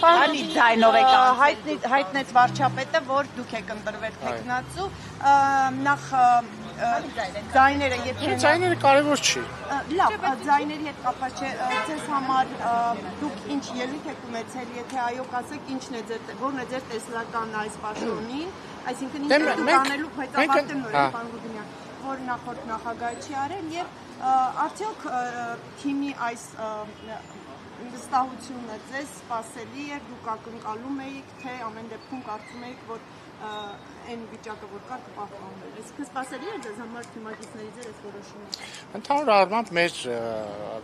Քանի ձայնով եք հայտնեց վարչապետը, որ դուք եք ընտրվել տեխնացու, նախ ձայները Ձայները կարևոր չի։ Լավ, ձայների հետ կապված չէ, ձեզ համար դուք ինչ ելույթ եք ունեցել, եթե այո կասեք, որն է ձեր տեսլական այս պաշտոնին, այսինքն ինչ եք դուք անելու, բայց ավարտեմ նորեն, պարոն Ռուբինյան, որ նախորդ նախագահը չի արել եւ արդյոք թիմի այս վստահությունը ձեզ սպասելի էր, դուք ակնկալում էիք, թե ամեն դեպքում կարծում էիք, որ այն վիճակը, որ կար, կպահպանվի։ Այսինքն սպասելի է ձեզ համար թիմակիցների ձեր այս որոշումը։ Ընդհանուր առմամբ մեր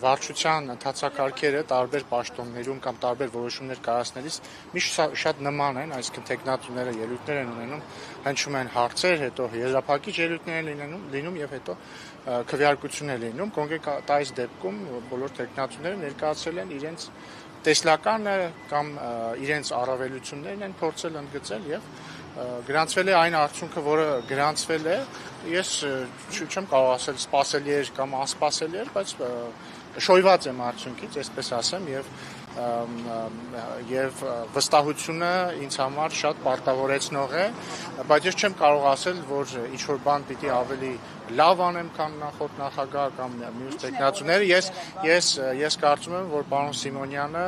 վարչության ընթացակարգերը տարբեր պաշտոններում կամ տարբեր որոշումներ կայացնելիս միշտ շատ նման են, այսինքն տեխնատուները ելույթներ են ունենում, հնչում են հարցեր, հետո եզրափակիչ ելույթներ են լինում եւ հետո քվեարկություններ լինում։ Կոնկրետ այս դեպքում բոլոր տեխնատուները ներկայացրել են իրենց տեսլականը կամ իրենց առավելություններն են փորձել ընդգծել եւ գրանցվել է այն արդյունքը, որը գրանցվել է, ես չեմ կարող ասել սպասելի էր կամ անսպասելի էր, բայց շոյված եմ արդյունքից, այսպես ասեմ, եւ վստահությունը ինձ համար շատ պարտավորեցնող է, բայց ես չեմ կարող ասել, որ ինչ-որ բան պիտի ավելի լավ անեմ, քան նախորդ նախագահ կամ մյուս տեխնացուները, ես կարծում եմ, որ պարոն Սիմոնյանը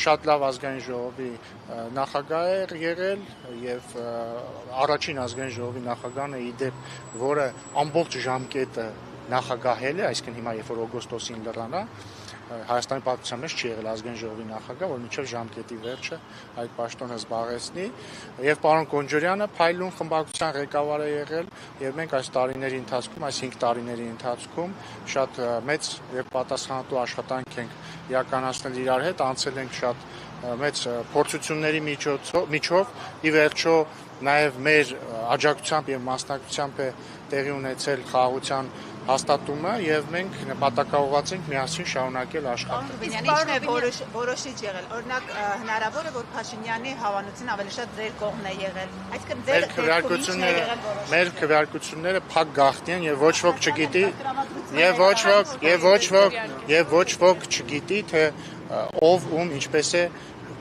շատ լավ ազգային ժողովի նախագահ է եղել եւ առաջին ազգային ժողովի նախագահն է իդեպ, որը ամբողջ ժամկետը նախագահել է, այսինքն հիմա երբ որ օգոստոսին լրանա, Հայաստանի պատմության մեջ չի եղել ազգային ժողովի նախագահ, որ մինչև ժամկետի վերջը այդ պաշտոնը զբաղեցնի, եւ պարոն Կոնջորյանը փայլուն խմբակցության ղեկավար է եղել, եւ մենք այս տարիների ընթացքում, այս 5 տարիների ընթացքում շատ մեծ եւ պատասխանատու աշխատանք ենք իրականացնել իրար հետ, անցել ենք շատ մեծ փորձությունների միջով, ի վերջո նաեւ մեր աջակցությամբ եւ մասնակցությամբ է տեղի ունեցել խաղաղության հաստատումը եւ մենք նպատակաուղղված ենք միասին շարունակել աշխատել։ Ինչն է որոշիչ եղել։ Օրինակ հնարավոր է որ Փաշինյանի հավանությունն ավելի շատ ձեր կողմն է եղել։ Այսինքն մեր քվեարկությունները փակ գաղտնի են եւ ոչ ոք չգիտի եւ ոչ ոք չգիտի թե ով ում ինչպես է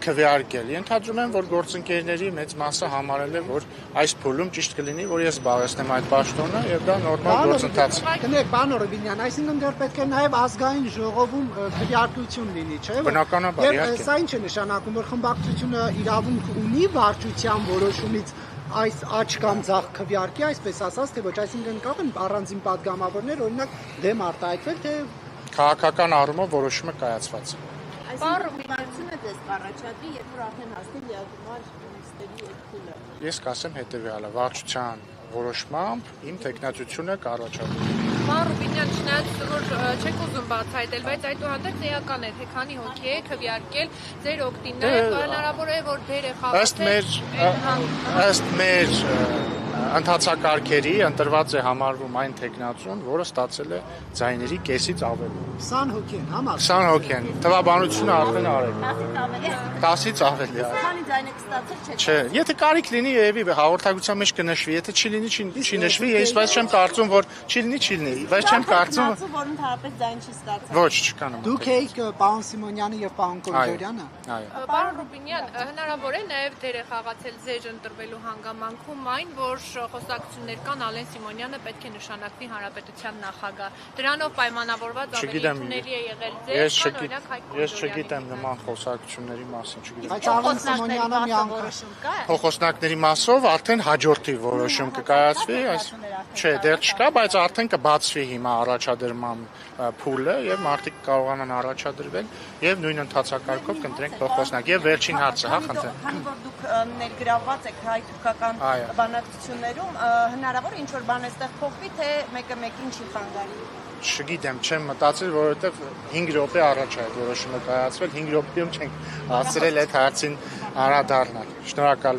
քվեարկել։ Ենթադրում եմ, որ գործընկերների մեծ մասը համարել է, որ այս փուլում ճիշտ կլինի, որ ես զբաղեցնեմ այդ պաշտոնը եւ դա նորմալ գործընթաց է։ Գնեք, պարոն Ռուբինյան, այսինքն դեռ պետք է նաեւ ազգային ժողովում քվեարկություն լինի, չէ՞։ Բնականաբար, իհարկե։ Սա ինչ է նշանակում, որ խմբակցությունը իրավունք ունի վարչության որոշումից այս աճ կամ ձախ քվեարկի, այսպես ասած, թե ոչ, այսինքն կարող են առանձին падգամավորներ, օրինակ, դեմ արտահայտվել, թե քաղաքական առումով որոշումը կայացված է։ Այսինքն դες կառաջադրի, երբ որ արդեն հասնի լիագումար նիստերի այդ փուլը։ Ես կասեմ հետեւյալը, վարչության որոշմամբ իմ տեխնացությունը կառաջադրի։ Պարոն Ռուբինյան, չնայած որ չեք ուզում բացահայտել, բայց այդուհանդերձ էական է, թե քանի հոգի է քվեարկել ձեր օգտին, նաև հնարավոր է որ դեր է խաղացել։ Ըստ մեր ընթացակարգերի ընտրված է համարվում այն տեխնացուն, որը ստացել է ձայների կեսից ավելի։ 20 հոգի են, համա։ 20 հոգի են։ Թվաբանությունը արդեն արել։ 10-ից ավելի։ 10-ից ավելի։ Քանի ձայն եք ստացել, չէ։ Եթե կարիք լինի, երևի հաղորդակցության մեջ կնշվի, եթե չի լինի, չի նշվի, ես բայց չեմ կարծում, որ չի լինի, բայց չեմ կարծում, որ ընդհանրապես ձայն չի ստացել։ Ոչ, չկա նման։ Դուք եք պարոն Սիմոնյանը եւ պարոն Կոնջորյանը։ Այո։ Պարոն Ռուբինյան, հնարավոր է նաև դեր է խաղացել ձեր ընտրվելու հանգամանքում այն, որ խոսակցություններ կան Ալեն Սիմոնյանը պետք է նշանակվի հանրապետության նախագահ։ Դրանով պայմանավորված ավելությունների է եղել ձեր, Ես չգիտեմ նման խոսակցությունների մասին, չգիտեմ։ Բայց Ալեն Սիմոնյանը մի որոշում կա։ Փոխոսնակների մասով արդեն հաջորդի որոշում կկայացվի, չէ, դեռ չկա, բայց արդեն կբացվի հիմա առաջադրման փուլը եւ մարդիկ կարողանան առաջադրվել եւ նույն ընթացակարգով կընտրենք փոխոսնակ եւ վերջին հարցը, հա, խնդրեմ։ Քանի որ դուք ներգրավված եք հայ-թուրքական բանակցություններում, հնարավոր է ինչ որ բան այստեղ փոխվի, թե մեկը մեկին չի խանգարի։ Չգիտեմ, չեմ մտածել, որովհետեւ 5 րոպե առաջ է այդ որոշումը կայացվել, 5 րոպեում չենք հասցրել այդ հարցին անդրադառնալ։ Շնորհակալ